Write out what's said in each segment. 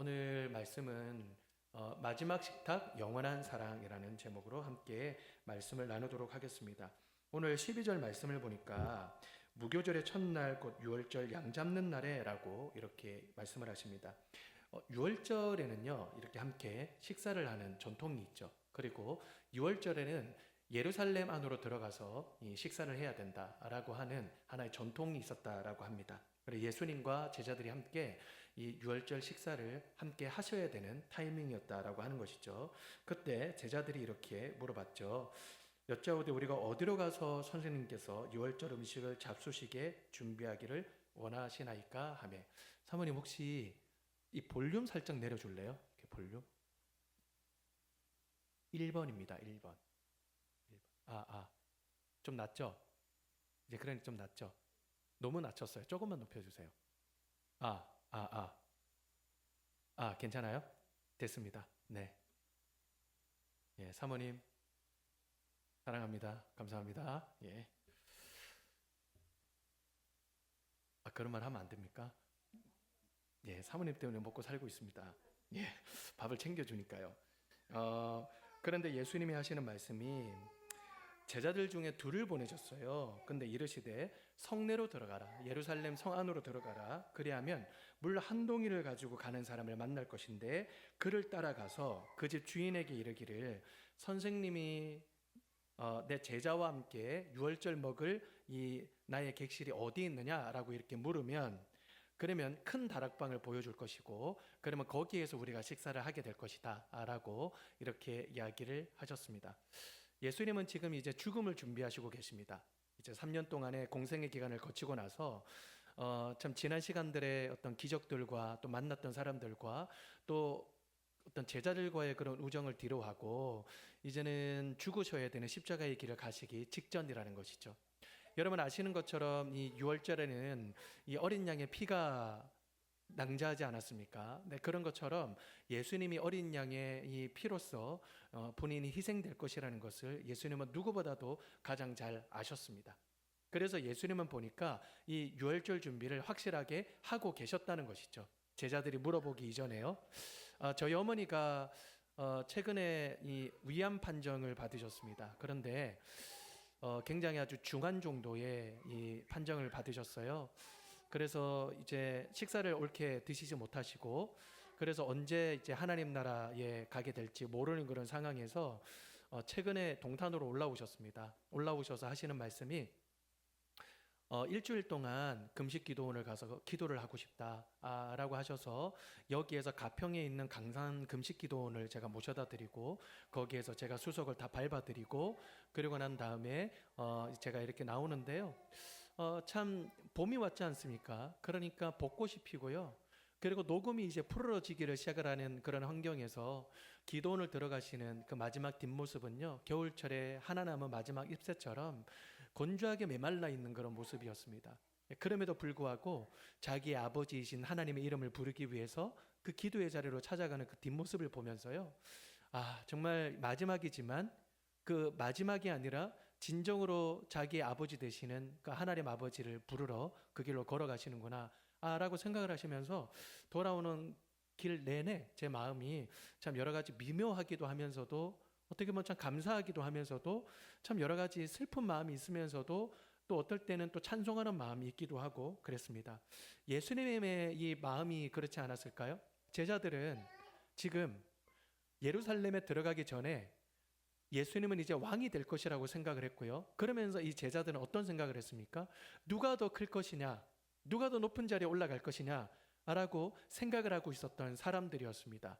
오늘 말씀은 마지막 식탁 영원한 사랑이라는 제목으로 함께 말씀을 나누도록 하겠습니다. 오늘 12절 말씀을 보니까 무교절의 첫날 곧 유월절 양 잡는 날에라고 이렇게 말씀을 하십니다. 유월절에는요 이렇게 함께 식사를 하는 전통이 있죠. 그리고 유월절에는 예루살렘 안으로 들어가서 이 식사를 해야 된다라고 하는 하나의 전통이 있었다라고 합니다. 그리고 예수님과 제자들이 함께 이 유월절 식사를 함께 하셔야 되는 타이밍이었다라고 하는 것이죠. 그때 제자들이 이렇게 물어봤죠. 여짜오되 우리가 어디로 가서 선생님께서 유월절 음식을 잡수시게 준비하기를 원하시나이까 하며. 사모님 혹시 이 볼륨 살짝 내려줄래요? 이렇게 볼륨 1번입니다. 1번. 좀 낮죠? 이제 그러니 좀 낮죠? 너무 낮췄어요. 조금만 높여주세요. 아, 아, 아. 괜찮아요? 됐습니다. 네. 예, 사모님, 사랑합니다. 감사합니다. 예. 그런 말 하면 안 됩니까? 예, 사모님 때문에 먹고 살고 있습니다. 예, 밥을 챙겨주니까요. 그런데 예수님이 하시는 말씀이 제자들 중에 둘을 보내셨어요. 근데 이르시되 성내로 들어가라. 예루살렘 성 안으로 들어가라. 그리하면 물 한 동이를 가지고 가는 사람을 만날 것인데 그를 따라가서 그 집 주인에게 이르기를 선생님이 내 제자와 함께 유월절 먹을 이 나의 객실이 어디 있느냐라고 이렇게 물으면 그러면 큰 다락방을 보여줄 것이고 그러면 거기에서 우리가 식사를 하게 될 것이다 라고 이렇게 이야기를 하셨습니다. 예수님은 지금 이제 죽음을 준비하시고 계십니다. 이제 3년 동안의 공생의 기간을 거치고 나서 참 지난 시간들의 어떤 기적들과 또 만났던 사람들과 또 어떤 제자들과의 그런 우정을 뒤로하고 이제는 죽으셔야 되는 십자가의 길을 가시기 직전이라는 것이죠. 여러분 아시는 것처럼 이 6월절에는 이 어린 양의 피가 낭자하지 않았습니까? 네, 그런 것처럼 예수님이 어린 양의 이 피로써 본인이 희생될 것이라는 것을 예수님은 누구보다도 가장 잘 아셨습니다. 그래서 예수님은 보니까 이 유월절 준비를 확실하게 하고 계셨다는 것이죠. 제자들이 물어보기 이전에요. 저희 어머니가 최근에 이 위암 판정을 받으셨습니다. 그런데 굉장히 아주 중한 정도의 이 판정을 받으셨어요. 그래서 이제 식사를 옳게 드시지 못하시고 그래서 언제 이제 하나님 나라에 가게 될지 모르는 그런 상황에서 최근에 동탄으로 올라오셨습니다. 올라오셔서 하시는 말씀이 일주일 동안 금식 기도원을 가서 기도를 하고 싶다라고 하셔서 여기에서 가평에 있는 강산 금식 기도원을 제가 모셔다 드리고 거기에서 제가 수석을 다 밟아 드리고 그리고 난 다음에 제가 이렇게 나오는데요. 참 봄이 왔지 않습니까? 그러니까 벚꽃이 피고요. 그리고 녹음이 이제 푸르러지기를 시작을 하는 그런 환경에서 기도원을 들어가시는 그 마지막 뒷모습은요, 겨울철에 하나 남은 마지막 잎새처럼 건조하게 메말라 있는 그런 모습이었습니다. 그럼에도 불구하고 자기의 아버지이신 하나님의 이름을 부르기 위해서 그 기도의 자리로 찾아가는 그 뒷모습을 보면서요, 정말 마지막이지만 그 마지막이 아니라 진정으로 자기의 아버지 되시는 그 하나님 아버지를 부르러 그 길로 걸어가시는구나 라고 생각을 하시면서 돌아오는 길 내내 제 마음이 참 여러 가지 미묘하기도 하면서도 어떻게 보면 참 감사하기도 하면서도 참 여러 가지 슬픈 마음이 있으면서도 또 어떨 때는 또 찬송하는 마음이 있기도 하고 그랬습니다. 예수님의 이 마음이 그렇지 않았을까요? 제자들은 지금 예루살렘에 들어가기 전에 예수님은 이제 왕이 될 것이라고 생각을 했고요. 그러면서 이 제자들은 어떤 생각을 했습니까? 누가 더 클 것이냐? 누가 더 높은 자리에 올라갈 것이냐? 라고 생각을 하고 있었던 사람들이었습니다.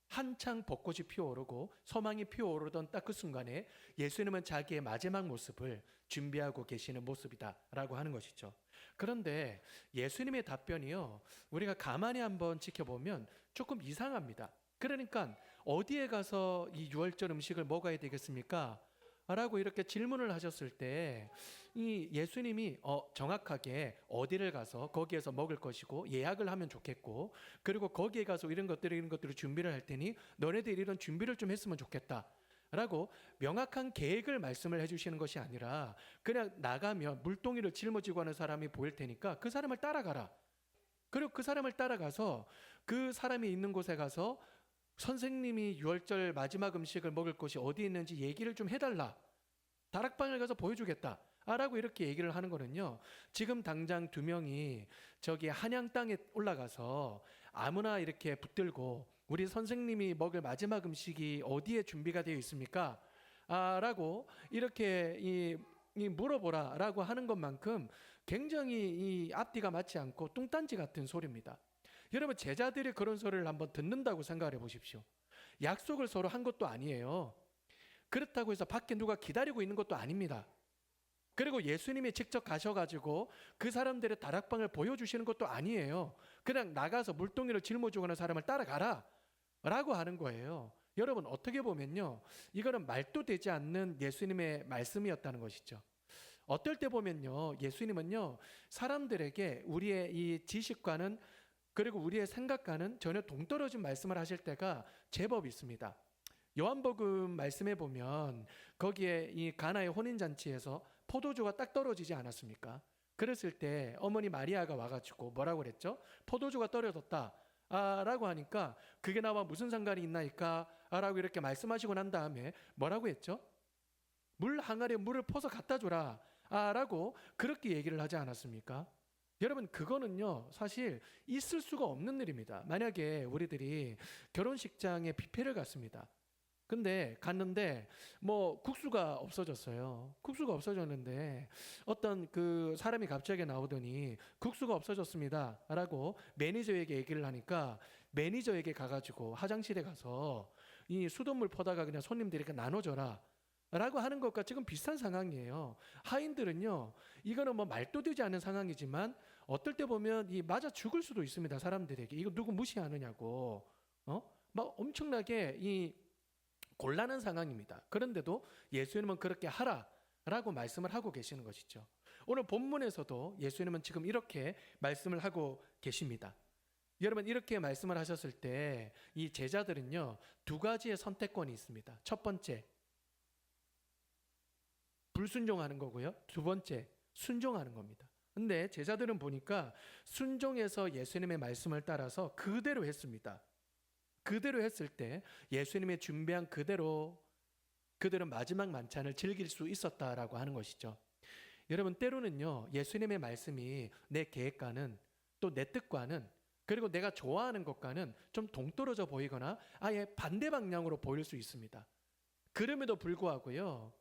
한창 벚꽃이 피어오르고 소망이 피어오르던 딱 그 순간에 예수님은 자기의 마지막 모습을 준비하고 계시는 모습이다라고 하는 것이죠. 그런데 예수님의 답변이요, 우리가 가만히 한번 지켜보면 조금 이상합니다. 그러니까 어디에 가서 이 유월절 음식을 먹어야 되겠습니까? 라고 이렇게 질문을 하셨을 때 이 예수님이 정확하게 어디를 가서 거기에서 먹을 것이고 예약을 하면 좋겠고 그리고 거기에 가서 이런 것들을 준비를 할 테니 너네들이 이런 준비를 좀 했으면 좋겠다 라고 명확한 계획을 말씀을 해주시는 것이 아니라 그냥 나가면 물동이를 짊어지고 하는 사람이 보일 테니까 그 사람을 따라가라 그리고 그 사람을 따라가서 그 사람이 있는 곳에 가서 선생님이 유월절 마지막 음식을 먹을 곳이 어디 있는지 얘기를 좀 해달라. 다락방을 가서 보여주겠다. 라고 이렇게 얘기를 하는 거는요. 지금 당장 두 명이 저기 한양 땅에 올라가서 아무나 이렇게 붙들고 우리 선생님이 먹을 마지막 음식이 어디에 준비가 되어 있습니까? 라고 이렇게 물어보라 라고 하는 것만큼 굉장히 이 앞뒤가 맞지 않고 뚱딴지 같은 소리입니다. 여러분, 제자들이 그런 소리를 한번 듣는다고 생각을 해보십시오. 약속을 서로 한 것도 아니에요. 그렇다고 해서 밖에 누가 기다리고 있는 것도 아닙니다. 그리고 예수님이 직접 가셔가지고 그 사람들의 다락방을 보여주시는 것도 아니에요. 그냥 나가서 물동이를 짊어지고 가는 사람을 따라가라 라고 하는 거예요. 여러분, 어떻게 보면요, 이거는 말도 되지 않는 예수님의 말씀이었다는 것이죠. 어떨 때 보면요, 예수님은요, 사람들에게 우리의 이 지식과는, 그리고 우리의 생각과는 전혀 동떨어진 말씀을 하실 때가 제법 있습니다. 요한복음 말씀에 보면 거기에 이 가나의 혼인잔치에서 포도주가 딱 떨어지지 않았습니까? 그랬을 때 어머니 마리아가 와가지고 뭐라고 그랬죠? 포도주가 떨어졌다 라고 하니까 그게 나와 무슨 상관이 있나이까? 라고 이렇게 말씀하시고 난 다음에 뭐라고 했죠? 물 항아리에 물을 퍼서 갖다 줘라 라고 그렇게 얘기를 하지 않았습니까? 여러분, 그거는요 사실 있을 수가 없는 일입니다. 만약에 우리들이 결혼식장에 뷔페를 갔습니다. 근데 갔는데 뭐 국수가 없어졌어요. 국수가 없어졌는데 어떤 그 사람이 갑자기 나오더니 국수가 없어졌습니다 라고 매니저에게 얘기를 하니까 매니저에게 가가지고 화장실에 가서 이 수돗물 퍼다가 그냥 손님들에게 나눠줘라 라고 하는 것과 지금 비슷한 상황이에요. 하인들은요, 이거는 뭐 말도 되지 않는 상황이지만 어떨 때 보면 이 맞아 죽을 수도 있습니다. 사람들에게 이거 누구 무시하느냐고 막 엄청나게 이 곤란한 상황입니다. 그런데도 예수님은 그렇게 하라라고 말씀을 하고 계시는 것이죠. 오늘 본문에서도 예수님은 지금 이렇게 말씀을 하고 계십니다. 여러분, 이렇게 말씀을 하셨을 때 이 제자들은요, 두 가지의 선택권이 있습니다. 첫 번째, 불순종하는 거고요. 두 번째, 순종하는 겁니다. 근데 제자들은 보니까 순종해서 예수님의 말씀을 따라서 그대로 했습니다. 그대로 했을 때 예수님의 준비한 그대로 그들은 마지막 만찬을 즐길 수 있었다라고 하는 것이죠. 여러분, 때로는요, 예수님의 말씀이 내 계획과는 또 내 뜻과는, 그리고 내가 좋아하는 것과는 좀 동떨어져 보이거나 아예 반대 방향으로 보일 수 있습니다. 그럼에도 불구하고요,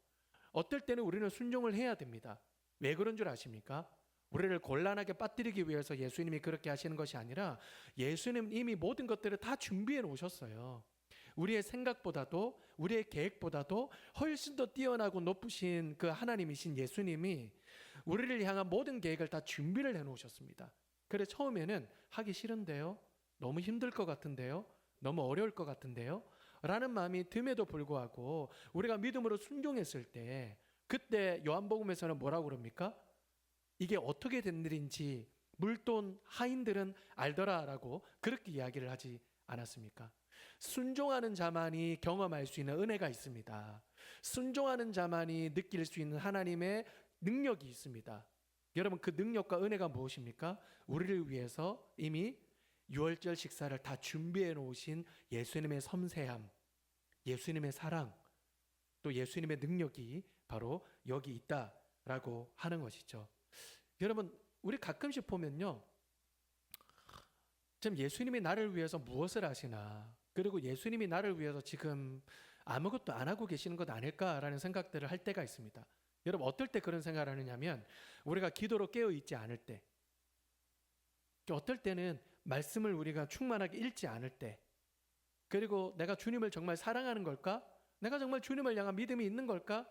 어떨 때는 우리는 순종을 해야 됩니다. 왜 그런 줄 아십니까? 우리를 곤란하게 빠뜨리기 위해서 예수님이 그렇게 하시는 것이 아니라 예수님 이미 모든 것들을 다 준비해 놓으셨어요. 우리의 생각보다도 우리의 계획보다도 훨씬 더 뛰어나고 높으신 그 하나님이신 예수님이 우리를 향한 모든 계획을 다 준비를 해 놓으셨습니다. 그래 처음에는 하기 싫은데요, 너무 힘들 것 같은데요, 너무 어려울 것 같은데요 라는 마음이 듦에도 불구하고 우리가 믿음으로 순종했을 때, 그때 요한복음에서는 뭐라고 그럽니까? 이게 어떻게 된 일인지 물돈 하인들은 알더라라고 그렇게 이야기를 하지 않았습니까? 순종하는 자만이 경험할 수 있는 은혜가 있습니다. 순종하는 자만이 느낄 수 있는 하나님의 능력이 있습니다. 여러분, 그 능력과 은혜가 무엇입니까? 우리를 위해서 이미 유월절 식사를 다 준비해 놓으신 예수님의 섬세함, 예수님의 사랑, 또 예수님의 능력이 바로 여기 있다라고 하는 것이죠. 여러분, 우리 가끔씩 보면요, 지금 예수님이 나를 위해서 무엇을 하시나, 그리고 예수님이 나를 위해서 지금 아무것도 안 하고 계시는 것 아닐까라는 생각들을 할 때가 있습니다. 여러분, 어떨 때 그런 생각을 하느냐면 우리가 기도로 깨어있지 않을 때, 어떨 때는 말씀을 우리가 충만하게 읽지 않을 때, 그리고 내가 주님을 정말 사랑하는 걸까? 내가 정말 주님을 향한 믿음이 있는 걸까?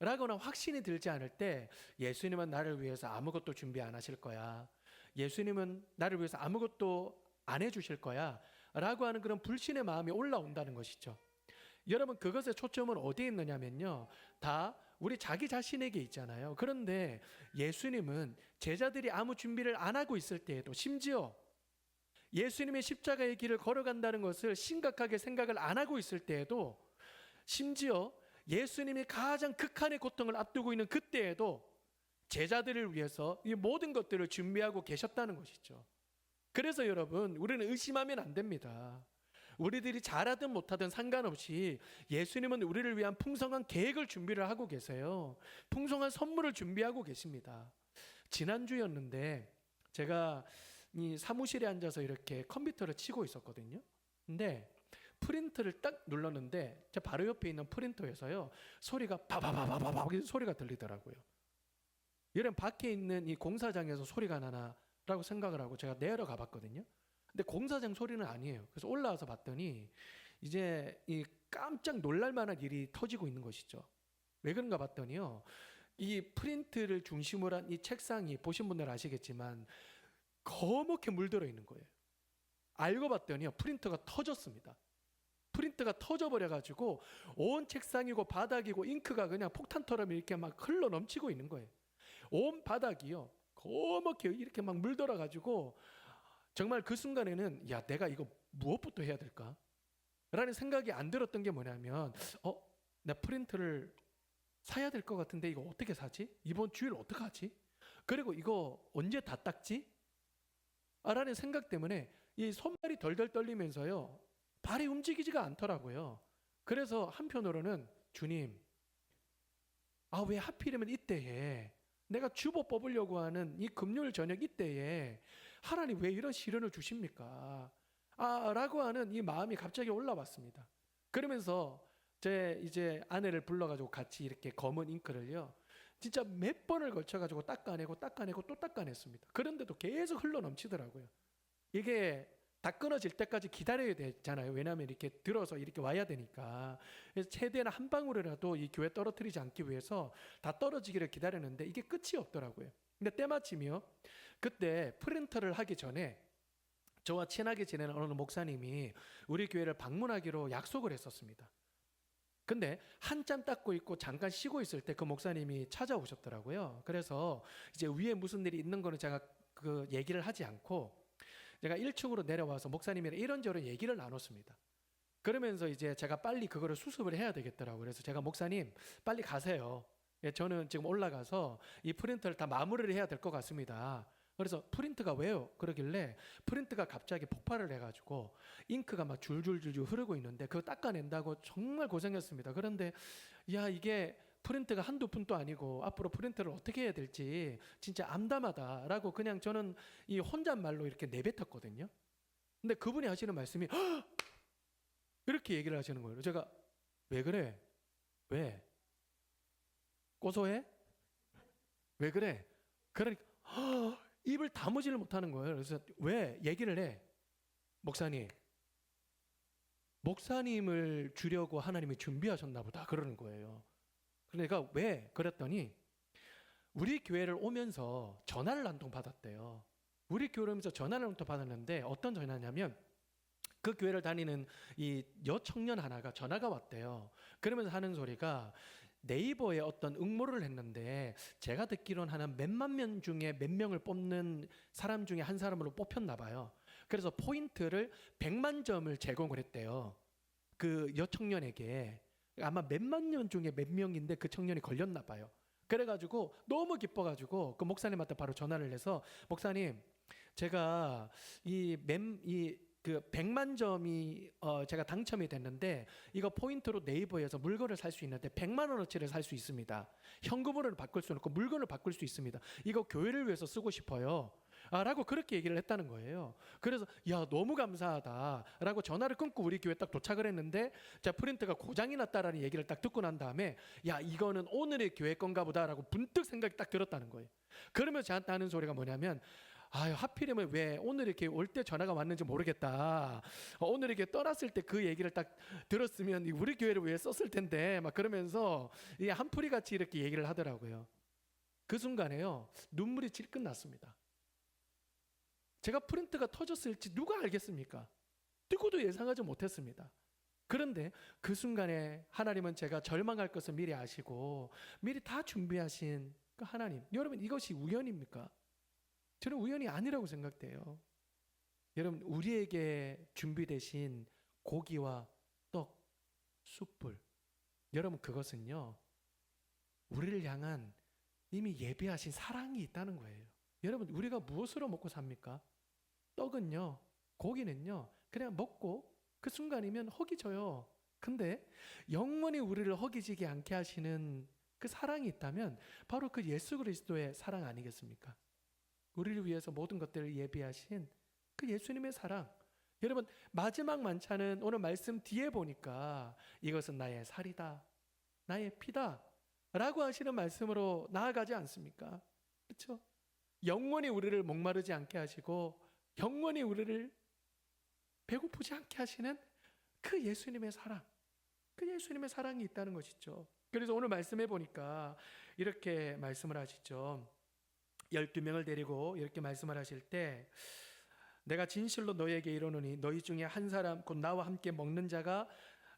라거나 확신이 들지 않을 때 예수님은 나를 위해서 아무것도 준비 안 하실 거야, 예수님은 나를 위해서 아무것도 안 해주실 거야 라고 하는 그런 불신의 마음이 올라온다는 것이죠. 여러분, 그것의 초점은 어디에 있느냐면요, 다 우리 자기 자신에게 있잖아요. 그런데 예수님은 제자들이 아무 준비를 안 하고 있을 때에도, 심지어 예수님의 십자가의 길을 걸어간다는 것을 심각하게 생각을 안 하고 있을 때에도, 심지어 예수님이 가장 극한의 고통을 앞두고 있는 그때에도 제자들을 위해서 이 모든 것들을 준비하고 계셨다는 것이죠. 그래서 여러분, 우리는 의심하면 안 됩니다. 우리들이 잘하든 못하든 상관없이 예수님은 우리를 위한 풍성한 계획을 준비를 하고 계세요. 풍성한 선물을 준비하고 계십니다. 지난주였는데 제가 이 사무실에 앉아서 이렇게 컴퓨터를 치고 있었거든요. 근데 프린트를 딱 눌렀는데 제 바로 옆에 있는 프린터에서요, 소리가 바바바바바바 소리가 들리더라고요. 여러분, 밖에 있는 이 공사장에서 소리가 나나라고 생각을 하고 제가 내려가 봤거든요. 근데 공사장 소리는 아니에요. 그래서 올라와서 봤더니 이제 이 깜짝 놀랄 만한 일이 터지고 있는 것이죠. 왜 그런가 봤더니요, 이 프린트를 중심으로 한 이 책상이 보신 분들 아시겠지만 거목게 물들어 있는 거예요. 알고 봤더니요, 프린터가 터졌습니다. 프린터가 터져버려가지고 온 책상이고 바닥이고 잉크가 그냥 폭탄처럼 이렇게 막 흘러 넘치고 있는 거예요. 온 바닥이요, 거목게 이렇게 막 물들어가지고 정말 그 순간에는 야, 내가 이거 무엇부터 해야 될까? 라는 생각이 안 들었던 게 뭐냐면, 나 프린터를 사야 될 것 같은데 이거 어떻게 사지? 이번 주일 어떻게 하지? 그리고 이거 언제 다 닦지? 라는 생각 때문에 이 손발이 덜덜 떨리면서요, 발이 움직이지가 않더라고요. 그래서 한편으로는 주님, 왜 하필이면 이때에 내가 주보 뽑으려고 하는 이 금요일 저녁 이때에 하나님 왜 이런 시련을 주십니까? 라고 하는 이 마음이 갑자기 올라왔습니다. 그러면서 제 이제 아내를 불러가지고 같이 이렇게 검은 잉크를요, 진짜 몇 번을 걸쳐가지고 닦아내고 또 닦아냈습니다. 그런데도 계속 흘러 넘치더라고요. 이게 다 끊어질 때까지 기다려야 되잖아요. 왜냐하면 이렇게 들어서 이렇게 와야 되니까. 그래서 최대한 한 방울이라도 이 교회 떨어뜨리지 않기 위해서 다 떨어지기를 기다렸는데 이게 끝이 없더라고요. 근데 때마침이요, 그때 프린터를 하기 전에 저와 친하게 지내는 어느 목사님이 우리 교회를 방문하기로 약속을 했었습니다. 근데 한참 닦고 있고 잠깐 쉬고 있을 때 그 목사님이 찾아오셨더라고요. 그래서 이제 위에 무슨 일이 있는 거는 제가 그 얘기를 하지 않고 제가 1층으로 내려와서 목사님이랑 이런저런 얘기를 나눴습니다. 그러면서 이제 제가 빨리 그거를 수습을 해야 되겠더라고요. 그래서 제가 목사님 빨리 가세요. 저는 지금 올라가서 이 프린터를 다 마무리를 해야 될 것 같습니다. 그래서 프린트가 왜요? 그러길래 프린트가 갑자기 폭발을 해가지고 잉크가 막 줄줄줄줄 흐르고 있는데 그거 닦아낸다고 정말 고생했습니다. 그런데 야, 이게 프린트가 한두 푼도 아니고 앞으로 프린트를 어떻게 해야 될지 진짜 암담하다라고 그냥 저는 이 혼잣말로 이렇게 내뱉었거든요. 근데 그분이 하시는 말씀이 이렇게 얘기를 하시는 거예요. 제가 왜 그래? 왜? 고소해? 왜 그래? 그러니까 입을 다무지를 못하는 거예요. 그래서 왜? 얘기를 해. 목사님을 주려고 하나님이 준비하셨나 보다 그러는 거예요. 그러니까 왜? 그랬더니 우리 교회를 오면서 전화를 한 통 받았대요. 우리 교회를 오면서 전화를 한 통 받았는데 어떤 전화냐면 그 교회를 다니는 이 여청년 하나가 전화가 왔대요. 그러면서 하는 소리가 네이버에 어떤 응모를 했는데 제가 듣기로는 한 몇만 명 중에 몇 명을 뽑는 사람 중에 한 사람으로 뽑혔나 봐요. 그래서 포인트를 100만 점을 제공을 했대요. 그 여청년에게. 아마 몇만 명 중에 몇 명인데 그 청년이 걸렸나 봐요. 그래가지고 너무 기뻐가지고 그 목사님한테 바로 전화를 해서 목사님, 제가 그 100만 점이 제가 당첨이 됐는데 이거 포인트로 네이버에서 물건을 살 수 있는데 100만 원어치를 살 수 있습니다. 현금으로 바꿀 수는 없고 물건을 바꿀 수 있습니다. 이거 교회를 위해서 쓰고 싶어요. 라고 그렇게 얘기를 했다는 거예요. 그래서 야, 너무 감사하다 라고 전화를 끊고 우리 교회 딱 도착을 했는데 자, 프린트가 고장이 났다라는 얘기를 딱 듣고 난 다음에 야, 이거는 오늘의 교회 건가 보다 라고 문득 생각이 딱 들었다는 거예요. 그러면서 저한테 하는 소리가 뭐냐면 하필이면 왜 오늘 이렇게 올 때 전화가 왔는지 모르겠다. 오늘 이렇게 떠났을 때 그 얘기를 딱 들었으면 우리 교회를 위해 썼을 텐데 막 그러면서 이게 한풀이 같이 이렇게 얘기를 하더라고요. 그 순간에요, 눈물이 질끈 났습니다. 제가 프린트가 터졌을지 누가 알겠습니까? 누구도 예상하지 못했습니다. 그런데 그 순간에 하나님은 제가 절망할 것을 미리 아시고 미리 다 준비하신 그 하나님. 여러분, 이것이 우연입니까? 저는 우연이 아니라고 생각돼요. 여러분, 우리에게 준비되신 고기와 떡, 숯불, 여러분, 그것은요 우리를 향한 이미 예비하신 사랑이 있다는 거예요. 여러분, 우리가 무엇으로 먹고 삽니까? 떡은요, 고기는요, 그냥 먹고 그 순간이면 허기져요. 근데 영원히 우리를 허기지게 않게 하시는 그 사랑이 있다면 바로 그 예수 그리스도의 사랑 아니겠습니까? 우리를 위해서 모든 것들을 예비하신 그 예수님의 사랑. 여러분, 마지막 만찬은 오늘 말씀 뒤에 보니까 이것은 나의 살이다, 나의 피다 라고 하시는 말씀으로 나아가지 않습니까? 그렇죠? 영원히 우리를 목마르지 않게 하시고 영원히 우리를 배고프지 않게 하시는 그 예수님의 사랑, 그 예수님의 사랑이 있다는 것이죠. 그래서 오늘 말씀해 보니까 이렇게 말씀을 하시죠. 12명을 데리고 이렇게 말씀을 하실 때, 내가 진실로 너희에게 이르노니 너희 중에 한 사람 곧 나와 함께 먹는 자가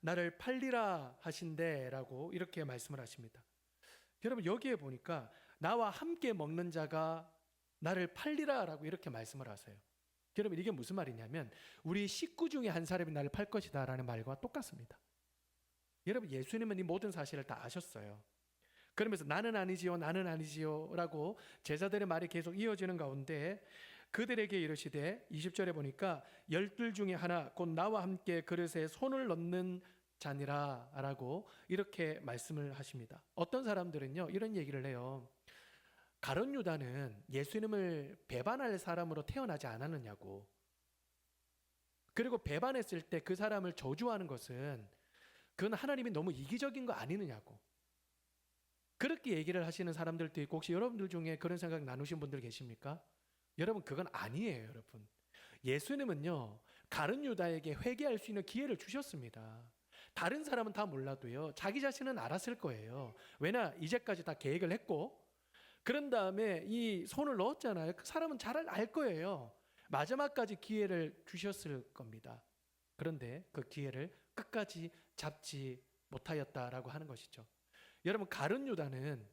나를 팔리라 하신대라고 이렇게 말씀을 하십니다. 여러분, 여기에 보니까 나와 함께 먹는 자가 나를 팔리라라고 이렇게 말씀을 하세요. 여러분, 이게 무슨 말이냐면 우리 식구 중에 한 사람이 나를 팔 것이다 라는 말과 똑같습니다. 여러분, 예수님은 이 모든 사실을 다 아셨어요. 그러면서 나는 아니지요, 나는 아니지요 라고 제자들의 말이 계속 이어지는 가운데 그들에게 이르시되, 20절에 보니까 12 중에 하나 곧 나와 함께 그릇에 손을 넣는 자니라 라고 이렇게 말씀을 하십니다. 어떤 사람들은요, 이런 얘기를 해요. 가룟 유다는 예수님을 배반할 사람으로 태어나지 않았느냐고. 그리고 배반했을 때 그 사람을 저주하는 것은 그건 하나님이 너무 이기적인 거 아니느냐고. 그렇게 얘기를 하시는 사람들도 있고, 혹시 여러분들 중에 그런 생각 나누신 분들 계십니까? 여러분, 그건 아니에요. 여러분, 예수님은요, 가룟 유다에게 회개할 수 있는 기회를 주셨습니다. 다른 사람은 다 몰라도요, 자기 자신은 알았을 거예요. 왜냐, 이제까지 다 계획을 했고, 그런 다음에 이 손을 넣었잖아요. 그 사람은 잘 알 거예요. 마지막까지 기회를 주셨을 겁니다. 그런데 그 기회를 끝까지 잡지 못하였다라고 하는 것이죠. 여러분, 가룟 유다는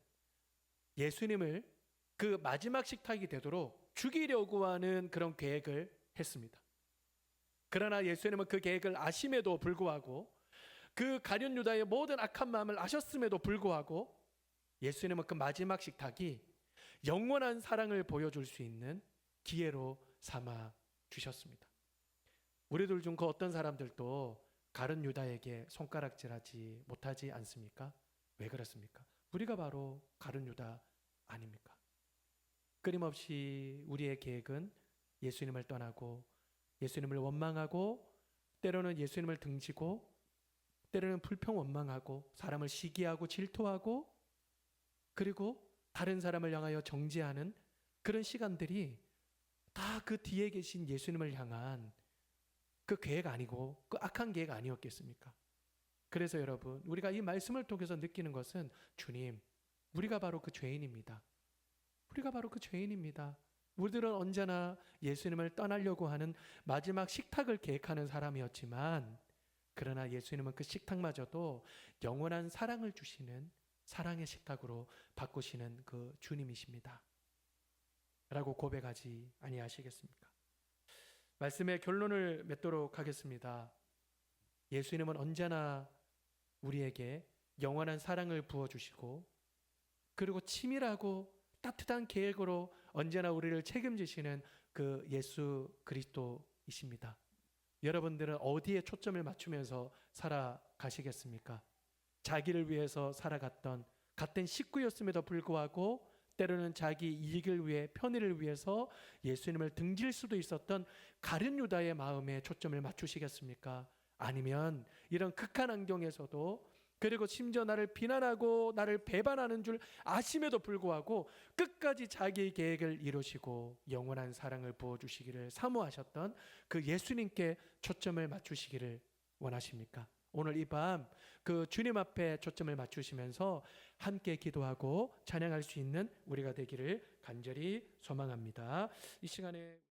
예수님을 그 마지막 식탁이 되도록 죽이려고 하는 그런 계획을 했습니다. 그러나 예수님은 그 계획을 아심에도 불구하고, 그 가룟 유다의 모든 악한 마음을 아셨음에도 불구하고 예수님은 그 마지막 식탁이 영원한 사랑을 보여줄 수 있는 기회로 삼아 주셨습니다. 우리들 중 그 어떤 사람들도 가룟 유다에게 손가락질하지 못하지 않습니까? 왜 그렇습니까? 우리가 바로 가룟 유다 아닙니까? 끊임없이 우리의 계획은 예수님을 떠나고, 예수님을 원망하고, 때로는 예수님을 등지고, 때로는 불평 원망하고, 사람을 시기하고 질투하고, 그리고 다른 사람을 향하여 정죄하는 그런 시간들이 다 그 뒤에 계신 예수님을 향한 그 계획 아니고 그 악한 계획 아니었겠습니까? 그래서 여러분, 우리가 이 말씀을 통해서 느끼는 것은, 주님, 우리가 바로 그 죄인입니다. 우리가 바로 그 죄인입니다. 우리들은 언제나 예수님을 떠나려고 하는 마지막 식탁을 계획하는 사람이었지만, 그러나 예수님은 그 식탁마저도 영원한 사랑을 주시는 사랑의 식탁으로 바꾸시는 그 주님이십니다 라고 고백하지 아니하시겠습니까? 말씀의 결론을 맺도록 하겠습니다. 예수님은 언제나 우리에게 영원한 사랑을 부어주시고, 그리고 치밀하고 따뜻한 계획으로 언제나 우리를 책임지시는 그 예수 그리스도이십니다. 여러분들은 어디에 초점을 맞추면서 살아가시겠습니까? 자기를 위해서 살아갔던 같은 식구였음에도 불구하고 때로는 자기 이익을 위해, 편의를 위해서 예수님을 등질 수도 있었던 가룟 유다의 마음에 초점을 맞추시겠습니까? 아니면 이런 극한 환경에서도, 그리고 심지어 나를 비난하고 나를 배반하는 줄 아심에도 불구하고 끝까지 자기의 계획을 이루시고 영원한 사랑을 부어주시기를 사모하셨던 그 예수님께 초점을 맞추시기를 원하십니까? 오늘 이 밤 그 주님 앞에 초점을 맞추시면서 함께 기도하고 찬양할 수 있는 우리가 되기를 간절히 소망합니다. 이 시간에